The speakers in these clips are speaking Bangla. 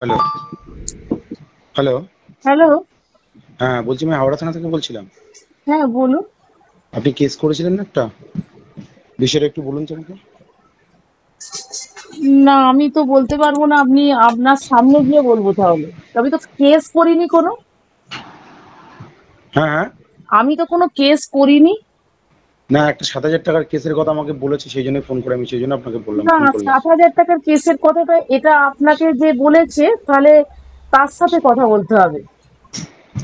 Hello, hello. হ্যালো। হ্যাঁ, বলছি আমি হাওড়া থানা থেকে বলছিলাম। হ্যাঁ, বলুন। আপনি কেস করেছিলেন না একটা? বিষয়টা একটু বলুন তো আমাকে। না, আমি তো বলতে পারবো না। আপনি আপনার সামনে গিয়ে বলবো তাহলে। আমি তো কেস করিনি কোনো। হ্যাঁ, হ্যাঁ। আমি তো কোনো কেস করিনি। না, একটা 7,000 টাকার কেসের কথা আমাকে বলেছে, সেই জন্য ফোন করে, আমি সেই জন্য আপনাকে বললাম, না, ফোন করলাম। 7,000 টাকার কেসের কথাটা এটা আপনাকে যে বলেছে তাহলে তার সাথে কথা বলতে হবে।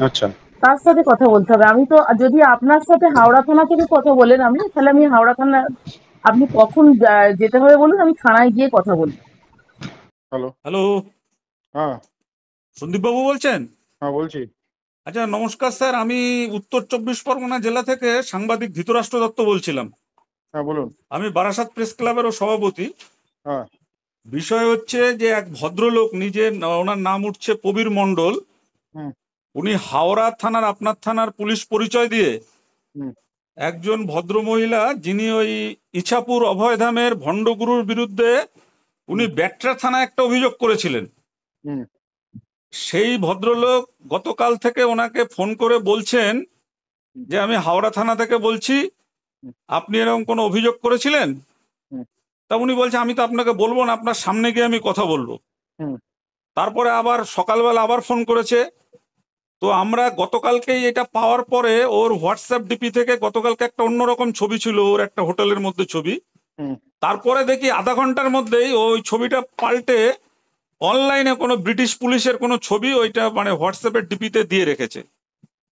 আচ্ছা। তার সাথে কথা বলতে হবে। আমি তো যদি আপনার সাথে হাওড়া থানা থেকে কথা বলেন আমি তাহলে আমি হাওড়া থানা। আপনি কখন যেতে হবে বলুন, আমি থানায় গিয়ে কথা বলবো। হ্যালো। হ্যালো, হ্যাঁ। সন্দীপবাবু বলছেন? হ্যাঁ, বলছি। আচ্ছা, নমস্কার স্যার। আমি উত্তর চব্বিশ পরগনা জেলা থেকে সাংবাদিক ধৃতরাষ্ট্র দত্ত বলছিলাম। হ্যাঁ, বলুন। আমি বারাসাত প্রেস ক্লাবেরও সভাপতি। হ্যাঁ। বিষয় হচ্ছে যে এক ভদ্রলোক নিজে, ওনার নাম উঠছে প্রবীর মণ্ডল। হুম। উনি হাওড়া থানার, আপনার থানার পুলিশ পরিচয় দিয়ে হুম। একজন ভদ্র মহিলা, যিনি ওই ইছাপুর অভয়ধামের ভণ্ডগুরুর বিরুদ্ধে উনি হুম। ব্যাটরা থানায় একটা অভিযোগ করেছিলেন। হুম। সেই ভদ্রলোক গতকাল থেকে ওনাকে ফোন করে বলছেন হুম। যে আমি হাওড়া থানা থেকে বলছি, হুম। আপনি এরকম কোনো অভিযোগ করেছিলেন? হুম। তা উনি বলছে আমি তো আপনাকে বলবো না, আপনার সামনে গিয়ে আমি কথা বলবো। হুম। তারপরে আবার সকালবেলা আবার ফোন করেছে। তো আমরা গতকালকেই এটা পাওয়ার পরে ওর হোয়াটসঅ্যাপ ডিপি থেকে গতকালকে একটা অন্যরকম ছবি ছিল, ওর একটা হোটেলের মধ্যে ছবি। হুম। তারপরে দেখি আধা ঘন্টার মধ্যেই ওই ছবিটা পাল্টে অনলাইনে কোনো ব্রিটিশ পুলিশের কোনো ছবি ওইটা মানে হোয়াটসঅ্যাপের ডিপিতে দিয়ে রেখেছে।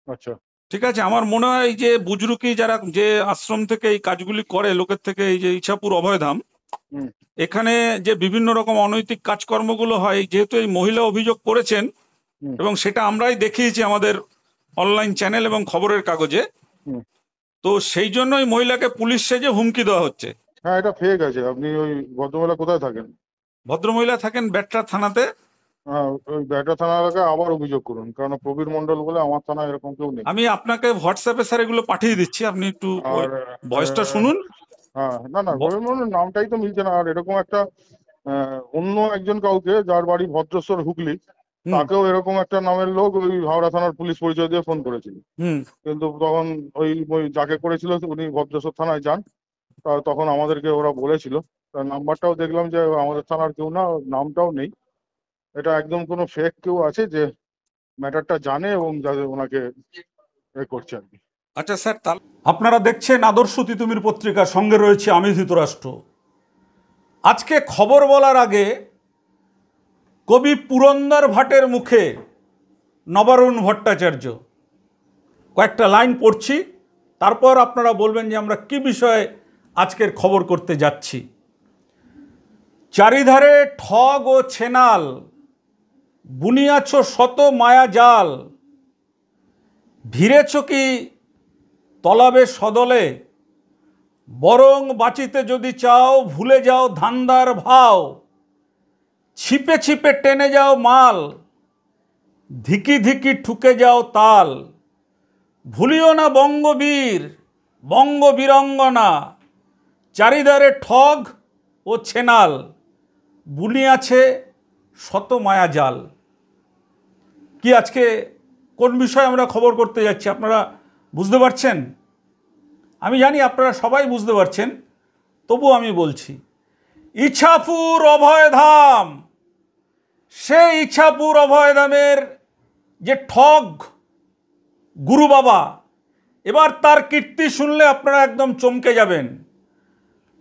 আচ্ছা। ঠিক আছে, আমার মনে হয় এই যে বুজরুকি যারা যে আশ্রম থেকে এই কাজগুলি করে লোকের থেকে, এই যে ইছাপুর অভয়ধাম, হুম। এখানে যে বিভিন্ন রকম অনৈতিক কাজকর্মগুলো হয়, যেহেতু এই মহিলা অভিযোগ করেছেন হুম। এবং সেটা আমরাই দেখিয়েছি আমাদের অনলাইন চ্যানেল এবং খবরের কাগজে, হুম। তো সেই জন্য ওই মহিলাকে পুলিশ সেজে হুমকি দেওয়া হচ্ছে। হ্যাঁ, এটা ফেক আছে। আপনি ওই ভদ্রমহিলা কোথায় থাকেন? ভদ্রমহিলা থাকেন ব্যাটরা থানাতে। হ্যাঁ, ওই ব্যাটা থানা এলাকায় আবার অভিযোগ করুন, কারণ প্রবীর মণ্ডল বলে আমার থানায় এরকম কেউ নেই। আমি আপনাকে হোয়াটসঅ্যাপে স্যার এগুলো পাঠিয়ে দিচ্ছি, আপনি একটু আর ভয়েসটা শুনুন। হ্যাঁ, না না, ব- প্রবীর মণ্ডল নামটাই তো মিলছে না। আর এরকম একটা অন্য একজন কাউকে, যার বাড়ি ভদ্রেশ্বর, হুগলি, হুম। তাকেও এরকম একটা নামের লোক ওই হাওড়া থানার পুলিশ পরিচয় দিয়ে ফোন করেছিল। হুম। কিন্তু তখন ওই ওই যাকে করেছিল উনি ভদ্রেশ্বর থানায় যান। তখন আমাদেরকে ওরা বলেছিল। তার নাম্বারটাও দেখলাম যে আমাদের থানার কেউ না, ওর নামটাও নেই। এটা একদম কোনো ফেক কেউ আছে যে ম্যাটারটা জানে এবং যাদের ওনাকে করছে আর কি। আচ্ছা স্যার, তাহলে আপনারা দেখছেন আদর্শ তিতুমির পত্রিকা, সঙ্গে রয়েছে আমি ধৃতরাষ্ট্র। আজকে খবর বলার আগে কবি পুরন্দর ভাটের মুখে নবারুণ ভট্টাচার্য কয়েকটা লাইন পড়ছি, তারপর আপনারা বলবেন যে আমরা কি বিষয়ে আজকের খবর করতে যাচ্ছি। চারিধারে ঠগ ও ছেনাল, বুনিয়াছ শত মায়া জাল, ভিড়েছ কি তলাবে সদলে, বরং বাঁচিতে যদি চাও ভুলে যাও ধান্দার ভাও, ছিপে ছিপে টেনে যাও মাল, ধিকি ধিকি ঠুকে যাও তাল, ভুলিও না বঙ্গবীর বঙ্গবীরঙ্গনা, চারিধারে ঠগ ও ছেনাল, বুনিয়াছে শত মায়া জাল। কি আজকে কোন বিষয়ে আমরা খবর করতে যাচ্ছি আপনারা বুঝতে পারছেন? আমি জানি আপনারা সবাই বুঝতে পারছেন, তবু আমি বলছি। ইছাপুর অভয়ধাম, সেই ইছাপুর অভয়ধামের যে ঠগ গুরু বাবা, এবার তার কীর্তি শুনলে আপনারা একদম চমকে যাবেন।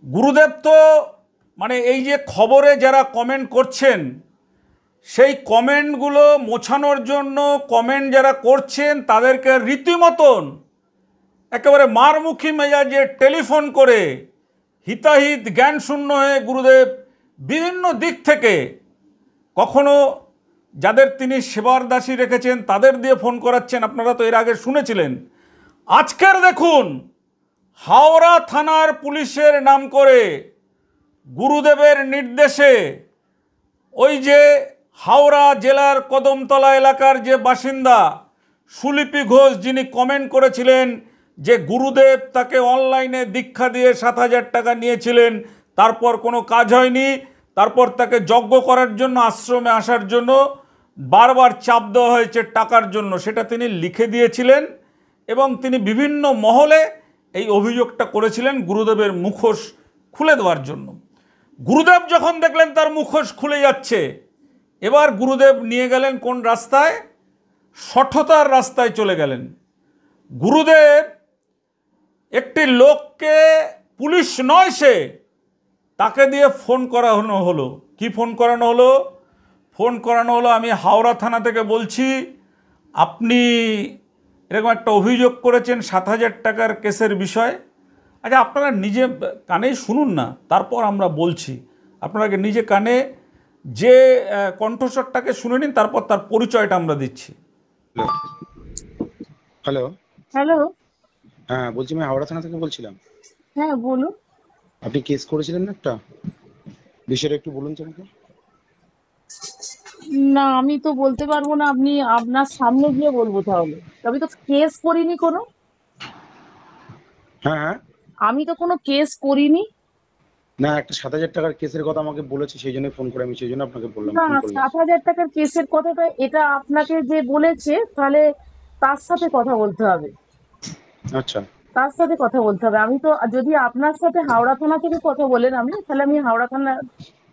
গুরুদেব তো মানে এই যে খবরে যারা কমেন্ট করছেন, সেই কমেন্টগুলো মোছানোর জন্য কমেন্ট যারা করছেন তাদেরকে রীতিমতন একেবারে মারমুখী মেজাজে টেলিফোন করে হিতাহিত জ্ঞানশূন্য হয়ে গুরুদেব বিভিন্ন দিক থেকে, কখনো যাদের তিনি সেবার দাসী রেখেছেন তাদের দিয়ে ফোন করাচ্ছেন, আপনারা তো এর আগে শুনেছিলেন। আজকের দেখুন, হাওড়া থানার পুলিশের নাম করে গুরুদেবের নির্দেশে ওই যে হাওড়া জেলার কদমতলা এলাকার যে বাসিন্দা সুলিপি ঘোষ, যিনি কমেন্ট করেছিলেন যে গুরুদেব তাকে অনলাইনে দীক্ষা দিয়ে 7,000 টাকা নিয়েছিলেন, তারপর কোনো কাজ হয়নি, তারপর তাকে যজ্ঞ করার জন্য আশ্রমে আসার জন্য বারবার চাপ দেওয়া হয়েছে টাকার জন্য, সেটা তিনি লিখে দিয়েছিলেন এবং তিনি বিভিন্ন মহলে এই অভিযোগটা করেছিলেন গুরুদেবের মুখোশ খুলে দেওয়ার জন্য। গুরুদেব যখন দেখলেন তার মুখোশ খুলে যাচ্ছে, এবার গুরুদেব নিয়ে গেলেন কোন রাস্তায়? সঠতার রাস্তায় চলে গেলেন। গুরুদেব একটি লোককে, পুলিশ নয় সে, তাকে দিয়ে ফোন করানো হলো। কি ফোন করানো হলো? ফোন করানো হলো, আমি হাওড়া থানা থেকে বলছি, আপনি এরকম একটা অভিযোগ করেছেন 7,000 টাকার কেসের বিষয়। আচ্ছা, আপনারা নিজে কানেই শুনুন না, তারপর আমরা বলছি। আপনাকে নিজে কানে যে কণ্ঠস্বরটাকে শুনে নিন, তারপর তার পরিচয়টা আমরা দিচ্ছি। হ্যালো। হ্যালো। হ্যাঁ, বলছি আমি হাওড়া থানা থেকে বলছিলাম। হ্যাঁ বলুন। আপনি কেস করেছিলেন না একটা, বিষয়টা একটু বলুন তো আমাকে। না আমি তো বলতে পারবো না, আপনি আপনার সামনে গিয়ে বলবো তাহলে। আমি তো কেস করিনি কোনো। হ্যাঁ হ্যাঁ। আমি তো কোনো কেস করিনি। না, একটা 7,000 টাকার কেসের কথা আমাকে বলেছে, সেই জন্য ফোন করে আমি সেই জন্য আপনাকে বললাম, না, ফোন করলাম। 7,000 টাকার কেসের কথাটা এটা আপনাকে যে বলেছে, তাহলে তার সাথে কথা বলতে হবে। আচ্ছা। তার সাথে কথা বলতে হবে। আমি তো, যদি আপনার সাথে হাওড়া থানা থেকে কথা বলেন আপনি, তাহলে আমি হাওড়া থানা,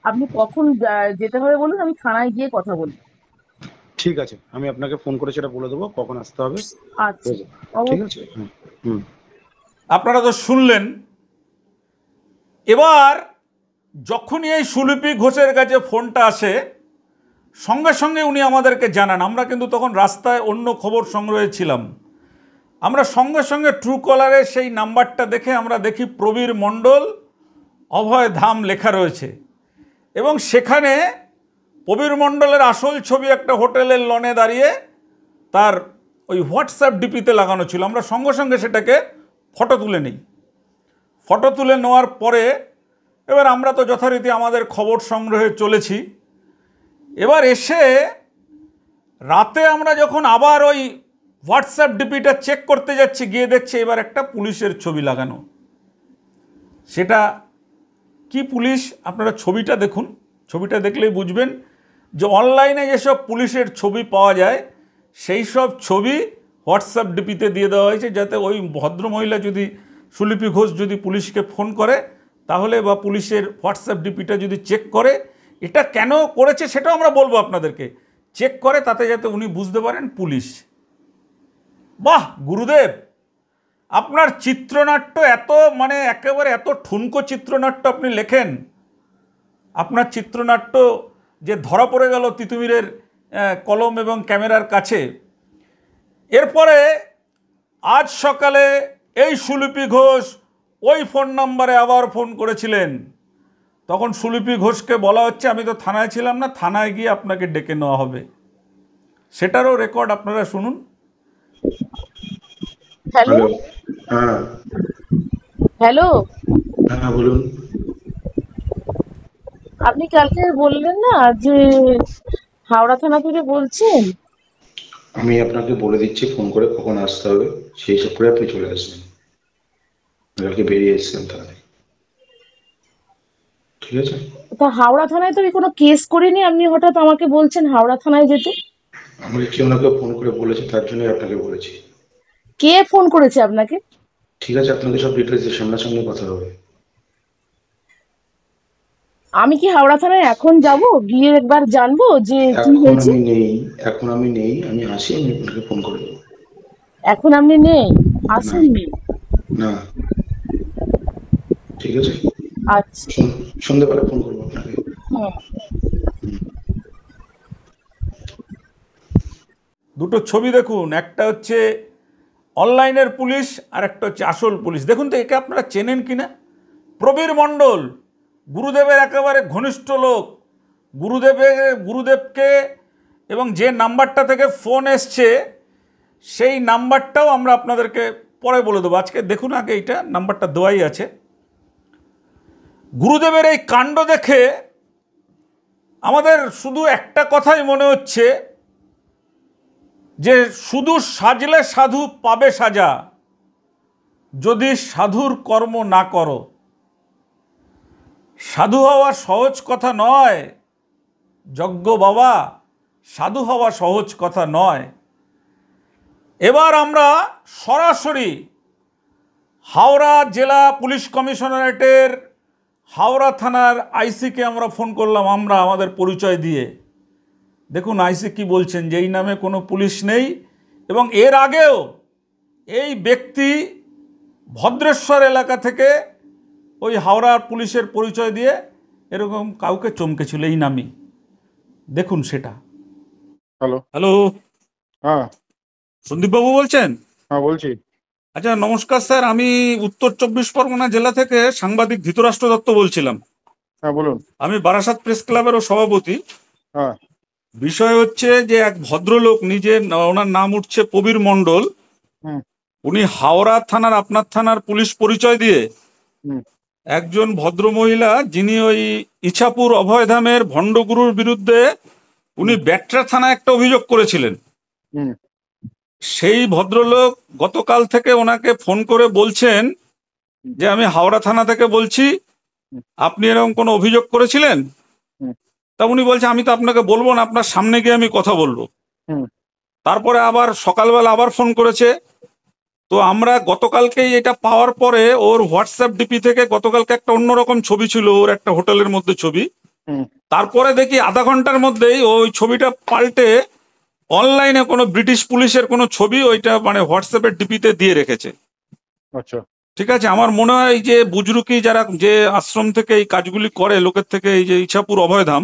আপনি কখন যেতে হবে বলুন, আমি থানায় গিয়ে কথা বলি। ঠিক আছে, আমি আপনাকে ফোন করে সেটা বলে দেবো কখন আসতে হবে। আচ্ছা। ঠিক আছে। হুম হুম। আপনারা তো শুনলেন। এবার যখনই এই সুলিপি ঘোষের কাছে ফোনটা আসে, সঙ্গে সঙ্গে উনি আমাদেরকে জানান। আমরা কিন্তু তখন রাস্তায় অন্য খবর সংগ্রহে ছিলাম। আমরা সঙ্গে সঙ্গে ট্রু কলারে সেই নাম্বারটা দেখে আমরা দেখি প্রবীর মণ্ডল অভয় ধাম লেখা রয়েছে, এবং সেখানে প্রবীর মণ্ডলের আসল ছবি একটা হোটেলের লনে দাঁড়িয়ে তার ওই হোয়াটসঅ্যাপ ডিপিতে লাগানো ছিল। আমরা সঙ্গে সঙ্গে সেটাকে ফটো তুলে নিই। ফটো তুলে নেওয়ার পরে এবার আমরা তো যথারীতি আমাদের খবর সংগ্রহে চলেছি। এবার এসে রাতে আমরা যখন আবার ওই হোয়াটসঅ্যাপ ডিপিটা চেক করতে যাচ্ছি, গিয়ে দেখছি এবার একটা পুলিশের ছবি লাগানো। সেটা কি পুলিশ, আপনারা ছবিটা দেখুন। ছবিটা দেখলেই বুঝবেন যে অনলাইনে যেসব পুলিশের ছবি পাওয়া যায়, সেই সব ছবি হোয়াটসঅ্যাপ ডিপিতে দিয়ে দেওয়া হয়েছে, যাতে ওই ভদ্রমহিলা যদি, সুলিপি ঘোষ যদি পুলিশকে ফোন করে, তাহলে বা পুলিশের হোয়াটসঅ্যাপ ডিপিটা যদি চেক করে, এটা কেন করেছে সেটাও আমরা বলবো আপনাদেরকে, চেক করে, তাতে যাতে উনি বুঝতে পারেন পুলিশ। বাহ গুরুদেব, আপনার চিত্রনাট্য এত, মানে একেবারে এত ঠুনকো চিত্রনাট্য আপনি লেখেন। আপনার চিত্রনাট্য যে ধরা পড়ে গেল তিতুমিরের কলম এবং ক্যামেরার কাছে। এরপরে আজ সকালে এই সুলিপি ঘোষ ওই ফোন নাম্বারে আবার ফোন করেছিলেন। তখন সুলিপি ঘোষকে বলা হচ্ছে, আমি তো থানায় ছিলাম না, থানায় গিয়ে আপনাকে ডেকে নেওয়া হবে। সেটারও রেকর্ড আপনারা শুনুন। হ্যালো। হ্যাঁ হ্যালো। হ্যাঁ বলুন। আপনি কালকে বললেন না যে হাওড়া থানা থেকে বলছেন? আমি আপনাকে বলে দিচ্ছি ফোন করে কখন আসতে হবে, সেই হিসাব করে আপনি চলে আসবেন। কালকে বেরিয়ে এসেছেন তাহলে, ঠিক আছে? তা হাওড়া থানায় তো আমি কোনো কেস করিনি, আপনি হঠাৎ আমাকে বলছেন হাওড়া থানায় যেতে। আমি কি ওনাকে ফোন করে বলেছি, তার জন্যই আপনাকে বলেছি। কে ফোন করেছে আপনাকে? ঠিক আছে, আপনাকে সব ডিটেলস সামনাসামনি কথা হবে। আমি কি হাওড়া থানায় এখন যাব, গিয়ে একবার জানবো যে কি এখন হয়েছে? আমি নেই, এখন আমি নেই, আমি আসি, আমি আপনাকে ফোন করে দেবো। এখন আপনি নেই, আসেননি? না, ঠিক আছে, আচ্ছা। সন্ধ্যেবেলা ফোন করবো আপনাকে। হুম। দুটো ছবি দেখুন, একটা হচ্ছে অনলাইনের পুলিশ আর একটা হচ্ছে আসল পুলিশ। দেখুন তো একে আপনারা চেনেন কিনা? প্রবীর মণ্ডল গুরুদেবের একেবারে ঘনিষ্ঠ লোক। গুরুদেবকে এবং যে নাম্বারটা থেকে ফোন এসছে সেই নাম্বারটাও আমরা আপনাদেরকে পরে বলে দেবো। আজকে দেখুন, আগে এইটা নাম্বারটা দেওয়াই আছে। গুরুদেবের এই কাণ্ড দেখে আমাদের শুধু একটা কথাই মনে হচ্ছে যে শুধু সাজলে সাধু পাবে সাজা, যদি সাধুর কর্ম না করো। সাধু হওয়া সহজ কথা নয় যজ্ঞ বাবা, সাধু হওয়া সহজ কথা নয়। এবার আমরা সরাসরি হাওড়া জেলা পুলিশ কমিশনারেটের হাওড়া থানার আইসিকে আমরা ফোন করলাম, আমরা আমাদের পরিচয় দিয়ে। দেখুন আইসি কি বলছেন, যে এই নামে কোনো পুলিশ নেই এবং এর আগেও এই ব্যক্তি ভদ্রেশ্বর এলাকা থেকে ওই হাওড়ার পুলিশের পরিচয় দিয়ে এরকম কাউকে চমকেছিল এই নামই। দেখুন সেটা। হ্যালো। হ্যালো, হ্যাঁ সন্দীপবাবু বলছেন? হ্যাঁ বলছি। আচ্ছা নমস্কার স্যার, আমি উত্তর 24 পরগনা জেলা থেকে সাংবাদিক ধৃতরাষ্ট্র দত্ত বলছিলাম। হ্যাঁ বলুন। আমি বারাসাত প্রেস ক্লাবেরও সভাপতি। হ্যাঁ বিষয় হচ্ছে যে এক ভদ্রলোক, নিজে ওনার নাম উঠছে প্রবীর মণ্ডল, হুম উনি হাওড়া থানার আপনার থানার পুলিশ পরিচয় দিয়ে হুম একজন ভদ্র মহিলা, যিনি ওই ইছাপুর অভয়ধামের ভণ্ডগুরুর বিরুদ্ধে উনি ব্যাটরা থানায় একটা অভিযোগ করেছিলেন। হুম সেই ভদ্রলোক গতকাল থেকে ওনাকে ফোন করে বলছেন যে আমি হাওড়া থানা থেকে বলছি, আপনি এরকম কোনো অভিযোগ করেছিলেন? হুম তা উনি বলছে আমি তো আপনাকে বলবো না, আপনার সামনে গিয়ে আমি কথা বলবো। হুম তারপরে আবার সকালবেলা আবার ফোন করেছে। তো আমরা গতকালকেই এটা পাওয়ার পরে ওর হোয়াটসঅ্যাপ ডিপি থেকে গতকালকে একটা অন্যরকম ছবি ছিল, ওর একটা হোটেলের মধ্যে ছবি। হুম তারপরে দেখি আধা ঘন্টার মধ্যেই ওই ছবিটা পাল্টে অনলাইনে কোনো ব্রিটিশ পুলিশের কোনো ছবি ওইটা মানে হোয়াটসঅ্যাপের ডিপিতে দিয়ে রেখেছে। আচ্ছা। ঠিক আছে, আমার মনে হয় যে বুজরুকি যারা যে আশ্রম থেকে এই কাজগুলি করে লোকের থেকে, এই যে ইছাপুর অভয়ধাম,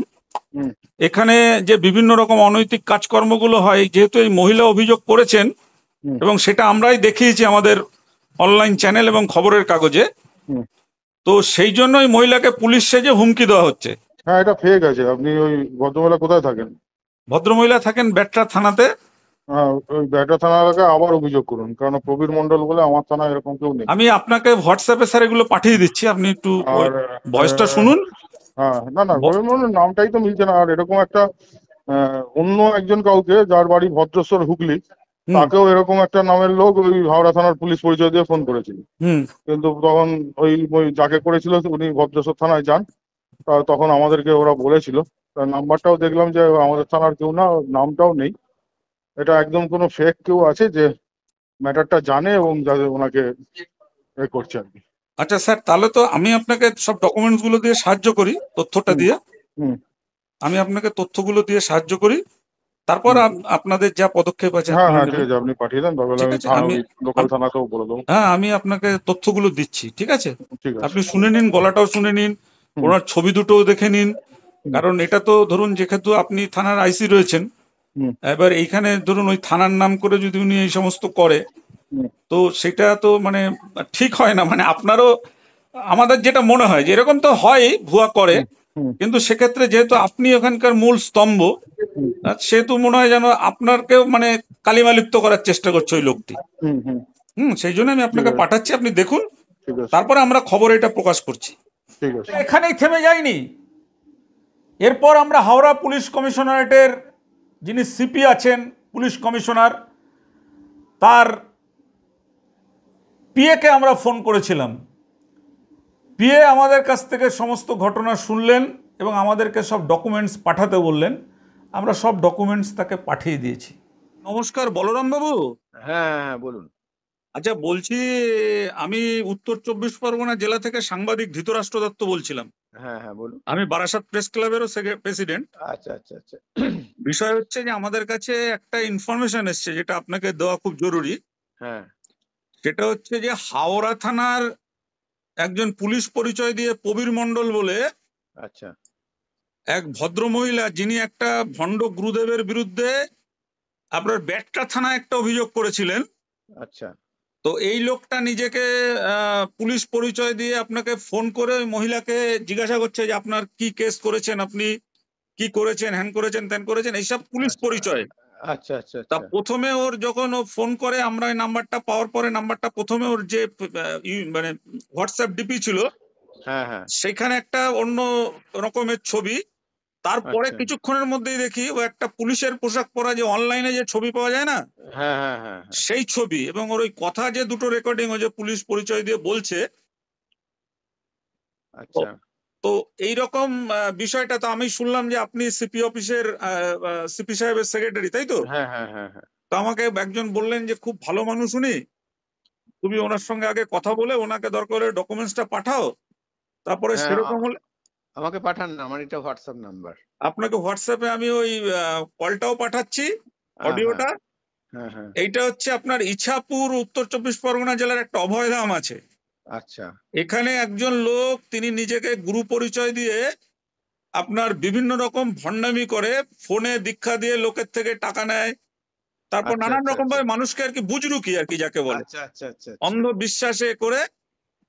হুম এখানে যে বিভিন্ন রকম অনৈতিক কাজকর্মগুলো হয়, যেহেতু এই মহিলা অভিযোগ করেছেন হুম এবং সেটা আমরাই দেখিয়েছি আমাদের অনলাইন চ্যানেল এবং খবরের কাগজে, হুম তো সেই জন্য ওই মহিলাকে পুলিশ সেজে হুমকি দেওয়া হচ্ছে। হ্যাঁ এটা ফেক আছে। আপনি ওই ভদ্রমহিলা কোথায় থাকেন? ভদ্রমহিলা থাকেন ব্যাটরা থানাতে। হ্যাঁ ওই ব্যাটা থানা এলাকায় আবার অভিযোগ করুন, কারণ প্রবীর মণ্ডল বলে আমার থানায় এরকম কেউ নেই। আমি আপনাকে হোয়াটসঅ্যাপে স্যার এগুলো পাঠিয়ে দিচ্ছি, আপনি একটু আর ভয়েসটা শুনুন। হ্যাঁ না না প্রবীর মণ্ডল নামটাই তো মিলছে না। আর এরকম একটা অন্য একজন কাউকে, যার বাড়ি ভদ্রেশ্বর হুগলি, হুম তাকেও এরকম একটা নামের লোক ওই হাওড়া থানার পুলিশ পরিচয় দিয়ে ফোন করেছিল। হুম কিন্তু তখন ওই ওই যাকে করেছিল উনি ভদ্রেশ্বর থানায় যান। তখন আমাদেরকে ওরা বলেছিল, তার নাম্বারটাও দেখলাম যে আমাদের থানার কেউ না, ওর নামটাও নেই। এটা একদম কোনো ফেক কেউ আছে যে ম্যাটারটা জানে এবং যাদের ওনাকে এ করছে আর কি। আচ্ছা স্যার, তাহলে তো আমি আপনাকে সব ডকুমেন্টস গুলো দিয়ে সাহায্য করি, তথ্যটা হুম দিয়ে হুম আমি আপনাকে তথ্যগুলো দিয়ে সাহায্য করি, তারপর হুম আপনাদের যা পদক্ষেপ আছে হ্যাঁ আপনারা হ্যাঁ ঠিক নেবেন। আছে, আপনি পাঠিয়ে দেন, তাহলে ঠিক আমি আছে, ওই লোকাল থানাতেও বলে দেবো। হ্যাঁ আমি আপনাকে তথ্যগুলো দিচ্ছি, ঠিক আছে? ঠিক আছে। আপনি শুনে নিন, গলাটাও শুনে নিন, হুম ওনার ছবি দুটোও দেখে নিন। হুম কারণ এটা তো ধরুন, যেহেতু আপনি থানার আইসি রয়েছেন, হুম এবার এইখানে ধরুন ওই থানার নাম করে যদি উনি এই সমস্ত করে, হুম তো সেটা তো মানে ঠিক হয় না। মানে আপনারও, আমাদের যেটা মনে হয় যে এরকম তো হয়, ভুয়া করে, হুম হুম কিন্তু সেক্ষেত্রে যেহেতু আপনি ওখানকার মূল স্তম্ভ, হুম সেহেতু মনে হয় যেন আপনাকেও মানে কালিমালিপ্ত করার চেষ্টা করছে ওই লোকটি। হুম হুম সেই জন্য আমি ঠিক আপনাকে আছে। পাঠাচ্ছি, আপনি দেখুন, ঠিক আছে। তারপরে আমরা খবর এটা প্রকাশ করছি। ঠিক আছে। এখানেই থেমে যায়নি। এরপর আমরা হাওড়া পুলিশ কমিশনারেটের যিনি সিপি আছেন, পুলিশ কমিশনার, তার পিএকে আমরা ফোন করেছিলাম। পিএ আমাদের কাছ থেকে সমস্ত ঘটনা শুনলেন এবং আমাদেরকে সব ডকুমেন্টস পাঠাতে বললেন। আমরা সব ডকুমেন্টস তাকে পাঠিয়ে দিয়েছি। নমস্কার বলরাম বাবু। হ্যাঁ হ্যাঁ বলুন। আচ্ছা বলছি, আমি উত্তর 24 পরগনা জেলা থেকে সাংবাদিক ধৃতরাষ্ট্র দত্ত বলছিলাম। হ্যাঁ হ্যাঁ বলুন। আমি বারাসাত প্রেস ক্লাবেরও প্রেসিডেন্ট। আচ্ছা আচ্ছা আচ্ছা। বিষয় হচ্ছে যে আমাদের কাছে একটা ইনফরমেশন এসছে, যেটা আপনাকে দেওয়া খুব জরুরি। হ্যাঁ সেটা হচ্ছে যে হাওড়া থানার একজন পুলিশ পরিচয় দিয়ে প্রবীর মণ্ডল বলে আচ্ছা এক ভদ্র মহিলা, যিনি একটা ভণ্ড গুরুদেবের বিরুদ্ধে আপনার ব্যাটরা থানায় একটা অভিযোগ করেছিলেন। আচ্ছা তো এই লোকটা নিজেকে পুলিশ পরিচয় দিয়ে আপনাকে ফোন করে ওই মহিলাকে জিজ্ঞাসা করছে যে আপনার কি কেস করেছেন, আপনি কি করেছেন, হ্যান করেছেন, ত্যান করেছেন, এইসব পুলিশ আচ্ছা পরিচয়। আচ্ছা আচ্ছা তা আচ্ছা প্রথমে ওর যখন ও ফোন করে, আমরা ওই নাম্বারটা পাওয়ার পরে নাম্বারটা প্রথমে ওর যে মানে হোয়াটসঅ্যাপ ডিপি ছিল, হ্যাঁ হ্যাঁ সেখানে একটা অন্য রকমের ছবি। তারপরে আচ্ছা কিছুক্ষণের মধ্যেই দেখি ও একটা পুলিশের পোশাক পরা, যে অনলাইনে যে ছবি পাওয়া যায় না, হ্যাঁ হ্যাঁ হ্যাঁ হ্যাঁ সেই ছবি, এবং ওর ওই কথা যে দুটো রেকর্ডিং ও যে পুলিশ পরিচয় দিয়ে বলছে। আচ্ছা তো এইরকম বিষয়টা তো আমি শুনলাম যে আপনি সিপি অফিসের সিপি সাহেবের সেক্রেটারি, তাই তো? হ্যাঁ হ্যাঁ হ্যাঁ হ্যাঁ তো আমাকে একজন বললেন যে খুব ভালো মানুষ উনি, তুমি ওনার সঙ্গে আগে কথা বলে ওনাকে দরকার হলে ডকুমেন্টসটা পাঠাও, তারপরে হ্যাঁ সেরকম হলে আমাকে পাঠান না, আমার এটা হোয়াটসঅ্যাপ নাম্বার। আপনাকে হোয়াটসঅ্যাপে আমি ওই কলটাও পাঠাচ্ছি, হ্যাঁ হ্যাঁ অডিওটা। হ্যাঁ হ্যাঁ এইটা হচ্ছে আপনার ইছাপুর, উত্তর চব্বিশ পরগনা জেলার একটা অভয়ধাম আছে। আচ্ছা এখানে একজন লোক, তিনি নিজেকে গুরু পরিচয় দিয়ে আপনার বিভিন্ন রকম ভণ্ডামি করে, ফোনে দীক্ষা দিয়ে লোকের থেকে টাকা নেয়, তারপর আচ্ছা নানান আচ্ছা রকম আচ্ছা ভাবে মানুষকে আর কি বুজরুকি আর কি যাকে বলে, আচ্ছা আচ্ছা আচ্ছা অন্ধ বিশ্বাসে করে।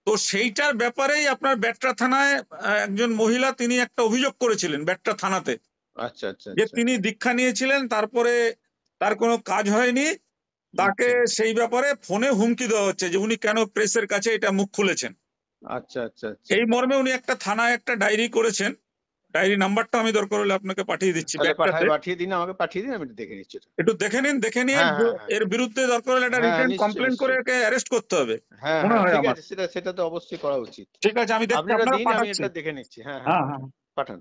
তো সেইটার ব্যাপারেই আপনার বেটরা থানায় একজন মহিলা তিনি একটা অভিযোগ করেছিলেন বেটরা থানাতে, আচ্ছা আচ্ছা যে আচ্ছা তিনি দীক্ষা নিয়েছিলেন, তারপরে তার কোনো কাজ হয়নি, তাকে আচ্ছা সেই ব্যাপারে ফোনে হুমকি দেওয়া হচ্ছে যে উনি কেন প্রেসের কাছে এটা মুখ খুলেছেন। আচ্ছা আচ্ছা আচ্ছা এই মর্মে উনি একটা থানায় একটা ডায়েরি করেছেন। ডায়েরি নাম্বারটা আমি দরকার হলে আপনাকে পাঠিয়ে দিচ্ছি তাহলে ব্যাগটাতে, পাঠিয়ে দিন, আমাকে পাঠিয়ে দিন, আমি একটু দেখে নিচ্ছি এটা। একটু দেখে নিন। দেখে নিয়ে হ্যাঁ হ্যাঁ হ্যাঁ এর বিরুদ্ধে দরকার হলে একটা হ্যাঁ রিটেন নিশ্চয়ই কমপ্লেন করে নিশ্চয়ই। একে অ্যারেস্ট করতে হবে হ্যাঁ মনে হ্যাঁ হয় ঠিক আমার। আছে, সেটা তো অবশ্যই করা উচিত। ঠিক আছে, আমি দেখছি, আপনি এটা আপনারা দিন, আমি পাঠাচ্ছি। এটা দেখে নিচ্ছি। হ্যাঁ হ্যাঁ হ্যাঁ হ্যাঁ। পাঠান।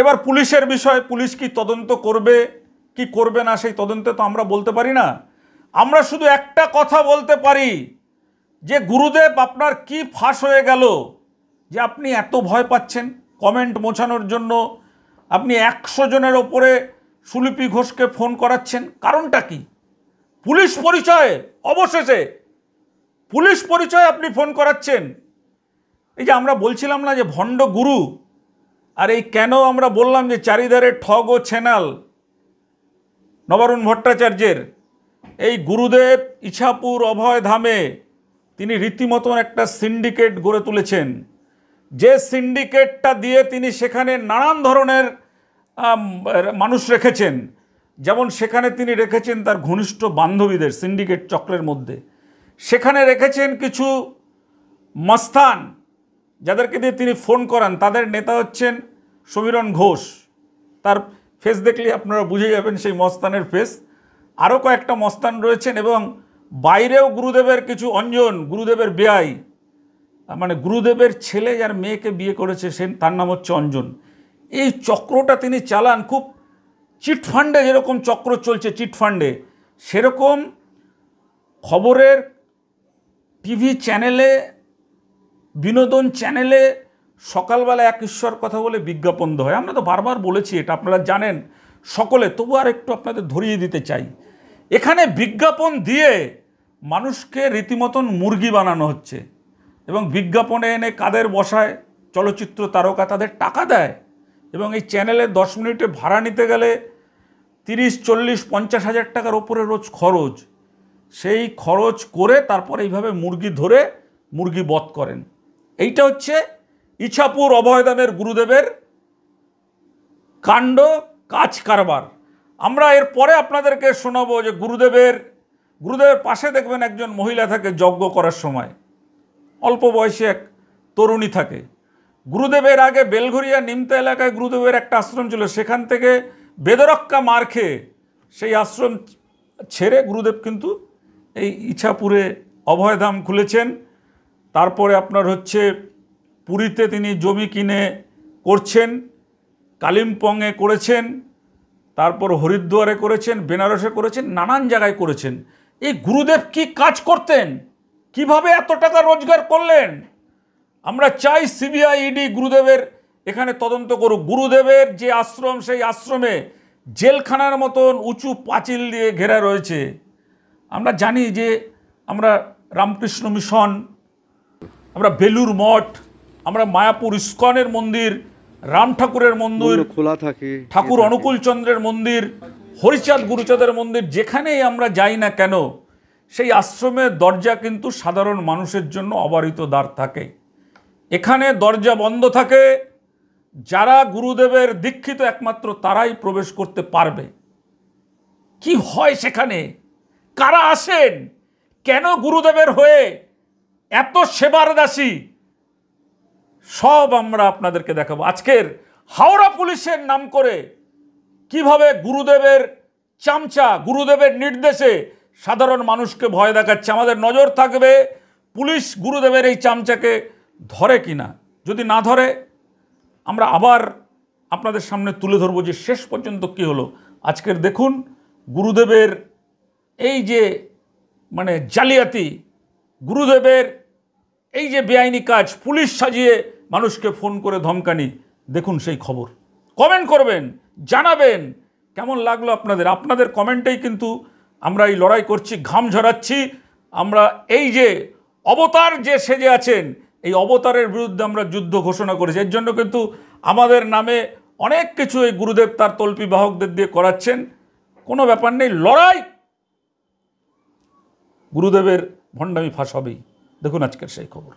এবার পুলিশের বিষয়, পুলিশ কি তদন্ত করবে কি করবে না সেই তদন্তে তো আমরা বলতে পারি না। আমরা শুধু একটা কথা বলতে পারি যে গুরুদেব আপনার কি ফাঁস হয়ে গেল যে আপনি এত ভয় পাচ্ছেন কমেন্ট মোছানোর জন্য, আপনি 100 জনের ওপরে সুলিপি ঘোষকে ফোন করাচ্ছেন, কারণটা কি? পুলিশ পরিচয়ে, অবশেষে পুলিশ পরিচয়ে আপনি ফোন করাচ্ছেন। এই যে আমরা বলছিলাম না যে ভণ্ড গুরু, আর এই কেন আমরা বললাম যে চারিধারে ঠগ ও ছেনাল নবারুণ ভট্টাচার্যের, এই গুরুদেব ইছাপুর অভয় ধামে তিনি রীতিমতন একটা সিন্ডিকেট গড়ে তুলেছেন, যে সিন্ডিকেটটা দিয়ে তিনি সেখানে নানান ধরনের মানুষ রেখেছেন। যেমন সেখানে তিনি রেখেছেন তার ঘনিষ্ঠ বান্ধবীদের সিন্ডিকেট চক্রের মধ্যে, সেখানে রেখেছেন কিছু মস্তান যাদেরকে দিয়ে তিনি ফোন করান, তাদের নেতা হচ্ছেন সমীরণ ঘোষ। তার ফেস দেখলে আপনারা বুঝে যাবেন সেই মস্তানের ফেস। আরও কয়েকটা মস্তান রয়েছেন, এবং বাইরেও গুরুদেবের কিছু অঞ্জন, গুরুদেবের বেয়াই, মানে গুরুদেবের ছেলে যার মেয়েকে বিয়ে করেছে সে, তার নাম হচ্ছে অঞ্জন। এই চক্রটা তিনি চালান খুব চিটফান্ডে, যেরকম চক্র চলছে চিটফান্ডে, সেরকম খবরের টিভি চ্যানেলে, বিনোদন চ্যানেলে সকালবেলা এক ঈশ্বর কথা বলে বিজ্ঞাপন দেওয়া হয়। আমরা তো বারবার বলেছি এটা, আপনারা জানেন সকলে, তবু আর একটু আপনাদের ধরিয়ে দিতে চাই। এখানে বিজ্ঞাপন দিয়ে মানুষকে রীতিমতন মুরগি বানানো হচ্ছে, এবং বিজ্ঞাপনে এনে কাদের বসায়, চলচ্চিত্র তারকা, তাদের টাকা দেয়, এবং এই চ্যানেলে 10 মিনিটে ভাড়া নিতে গেলে 30, 40, 50 হাজার টাকার ওপরে রোজ খরচ। সেই খরচ করে তারপর এইভাবে মুরগি ধরে মুরগি বধ করেন। এইটা হচ্ছে ইছাপুর অভয়ধামের গুরুদেবের কাণ্ড, কাজ কারবার। আমরা এর পরে আপনাদেরকে শোনাবো যে গুরুদেবের পাশে দেখবেন একজন মহিলা থাকে যজ্ঞ করার সময়, অল্প বয়সী এক তরুণী থাকে। গুরুদেবের আগে বেলঘরিয়া নিমতা এলাকায় গুরুদেবের একটা আশ্রম ছিল, সেখান থেকে বেদরক্কা মার খেয়ে সেই আশ্রম ছেড়ে গুরুদেব কিন্তু এই ইছাপুরে অভয়ধাম খুলেছেন। তারপরে আপনার হচ্ছে পুরীতে তিনি জমি কিনে করছেন, কালিম্পংয়ে করেছেন, তারপর হরিদ্বারে করেছেন, বেনারসে করেছেন, নানান জায়গায় করেছেন। এই গুরুদেব কি কাজ করতেন, কিভাবে এত টাকা রোজগার করলেন? আমরা চাই সিবিআই, ইডি গুরুদেবের এখানে তদন্ত করুক। গুরুদেবের যে আশ্রম, সেই আশ্রমে জেলখানার মতন উঁচু পাঁচিল দিয়ে ঘেরা রয়েছে। আমরা জানি যে আমরা রামকৃষ্ণ মিশন, আমরা বেলুর মঠ, আমরা মায়াপুর ইস্কনের মন্দির, রাম ঠাকুরের মন্দির খোলা থাকে, ঠাকুর অনুকূল চন্দ্রের মন্দির, হরিচাঁদ গুরুচাঁদের মন্দির, যেখানেই আমরা যাই না কেন সেই আশ্রমের দরজা কিন্তু সাধারণ মানুষের জন্য অবারিত দ্বার থাকে। এখানে দরজা বন্ধ থাকে, যারা গুরুদেবের দীক্ষিত একমাত্র তারাই প্রবেশ করতে পারবে। কি হয় সেখানে, কারা আসেন, কেন গুরুদেবের হয়ে এত সেবার দাসী, সব আমরা আপনাদেরকে দেখাবো। আজকের হাওড়া পুলিশের নাম করে কিভাবে গুরুদেবের চামচা, গুরুদেবের নির্দেশে সাধারণ মানুষকে ভয় দেখাচ্ছে। আমাদের নজর থাকবে পুলিশ গুরুদেবের এই চামচাকে ধরে কি না। যদি না ধরে আমরা আবার আপনাদের সামনে তুলে ধরবো যে শেষ পর্যন্ত কী হলো। আজকের দেখুন গুরুদেবের এই যে মানে জালিয়াতি, গুরুদেবের এই যে বেআইনি কাজ, পুলিশ সাজিয়ে মানুষকে ফোন করে ধমকানি, দেখুন সেই খবর। কমেন্ট করবেন, জানাবেন কেমন লাগলো আপনাদের। আপনাদের কমেন্টেই কিন্তু আমরা এই লড়াই করছি, ঘাম ঝরাচ্ছি। আমরা এই যে অবতার যে সেজে আছেন, এই অবতারের বিরুদ্ধে আমরা যুদ্ধ ঘোষণা করেছি। এর জন্য কিন্তু আমাদের নামে অনেক কিছু এই গুরুদেব তার তল্পি বাহকদের দিয়ে করাচ্ছেন, কোনো ব্যাপার নেই। লড়াই গুরুদেবের ভণ্ডামি ফাঁস হবেই। দেখুন আজকের সেই খবর।